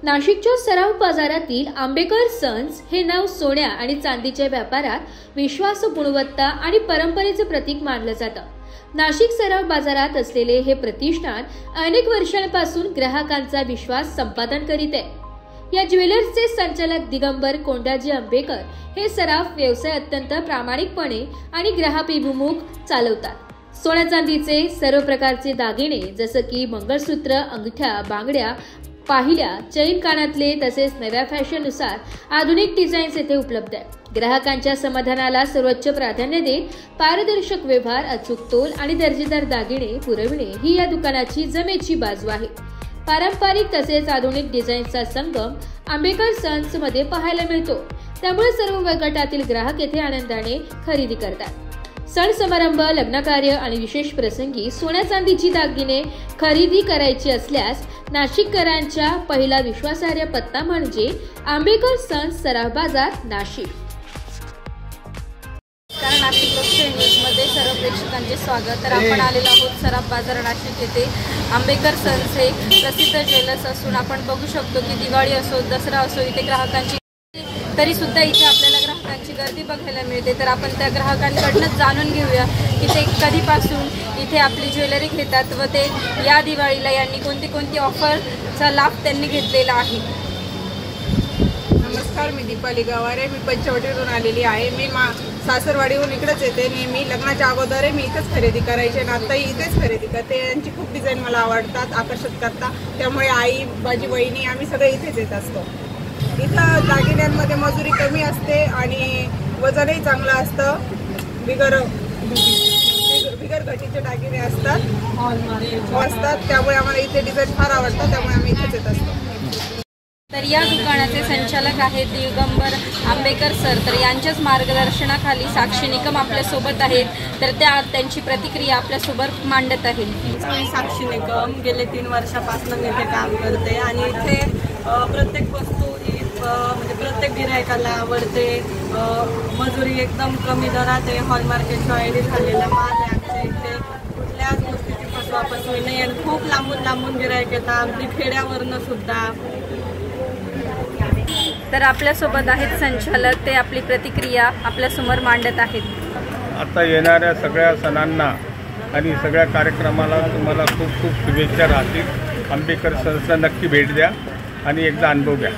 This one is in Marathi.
नाशिकच्या सराफ बाजारातील आंबेकर सन्स हे नाव सोन्या आणि चांदीच्या व्यापारात विश्वास, गुणवत्ता आणि परंपरेचे प्रतीक मानलं जातं। नाशिक सराफ बाजारात असलेले हे प्रतिष्ठान अनेक वर्षांपासून ग्राहकांचा विश्वास संपादन करीत आहे। या ज्वेलर्सचे संचालक दिगंबर कोंडाजी आंबेकर हे सराफ व्यवसाय अत्यंत प्रामाणिकपणे आणि ग्राहकाभिमुख चालवतात। सोन्या चांदीचे सर्व प्रकारचे दागिने जसे की मंगळसूत्र, अंगठ्या, बांगड्या, पाहिल्या, चैन, कानातले तसेच नव्या फॅशननुसार आधुनिक डिझाईन्स येथे उपलब्ध आहेत। ग्राहकांच्या समाधानाला सर्वोच्च प्राधान्य देत पारदर्शक व्यवहार, अचूक तोल आणि दर्जेदार दागिने पुरविणे ही या दुकानाची जमेची बाजू आहे। पारंपरिक तसेच आधुनिक डिझाईन्सचा संगम आंबेकर सन्स मध्ये पाहायला मिळतो, त्यामुळे सर्व वयोगटातील ग्राहक येथे आनंदाने खरेदी करतात। सण समारंभ, लग्नकार्य आणि विशेष प्रसंगी सोन्या चांदीची दागिने खरेदी करायची असल्यास नाशिककरांच्या पहिला विश्वासार्ह पत्ता म्हणजे आंबेकर सन्स सराफ बाजार, नाशिक। नाशिक लोकशाही न्यूजमध्ये सर्व प्रेक्षकांचे स्वागत। तर आपण आलेलो आहोत सराफ बाजार नाशिक येथे। आंबेकर सन्स हे प्रसिद्ध ज्वेलर्स असून आपण बघू शकतो की दिवाळी असो, दसरा असो, इथे ग्राहकांची तरी सुद्धा इथे आपल्याला ग्राहकांची गर्दी बघायला मिळते। तर आपण त्या ग्राहकांकडून जाणून घेऊया की ते कधीपासून इथे आपली ज्वेलरी घेतात व ते या दिवाळीला यांनी कोणती ऑफरचा लाभ त्यांनी घेतलेला आहे। नमस्कार, मी दीपाली गवारे, मी पंचवटीवरून आलेली आहे। मी सासरवाडीहून इकडेच येते। मी लग्नाच्या अगोदर मी इथेच खरेदी करायचे आणि आताही इथेच खरेदी करते। यांची खूप डिझाईन मला आवडतात, आकर्षित करतात, त्यामुळे आई, माझी वहिनी आम्ही सगळे इथेच येत असतो। इथं दागिन्यांमध्ये मजुरी कमी असते आणि वजनही चांगलं असतं। बिगर घटीचे दागिने असतात, त्यामुळे आम्हाला इथे डिझाईन फार आवडतात, त्यामुळे आम्ही इथेच येत असतो। तर या दुकानाचे संचालक आहेत दिगंबर आंबेकर सर। तर यांच्याच मार्गदर्शनाखाली साक्षी निकम आपल्यासोबत आहेत। तर त्यांची प्रतिक्रिया आपल्यासोबत मांडत आहेत। मी साक्षी निकम गेले 3 वर्षापासून मी इथे काम करते आणि इथे प्रत्येक वस्तू म्हणजे प्रत्येक गिरायकाला आवडते। मजुरी एकदम कमी दरात आहे, हॉलमार्केटच्या आयडी झालेला माल आहे आमच्या इथे। कुठल्याच गोष्टीची फसवाफसवी नाही आणि खूप लांबून गिरायक येतात, अगदी खेड्यावरनं सुद्धा। तर आपल्यासोबत आहेत संचालक, ते आपली प्रतिक्रिया आपल्यासमोर मांडत आहेत। आता येणाऱ्या सगळ्या सणांना आणि सगळ्या कार्यक्रमाला तुम्हाला खूप शुभेच्छा राहतील। आंबेकर सन्सला नक्की भेट द्या आणि एकदा अनुभव घ्या।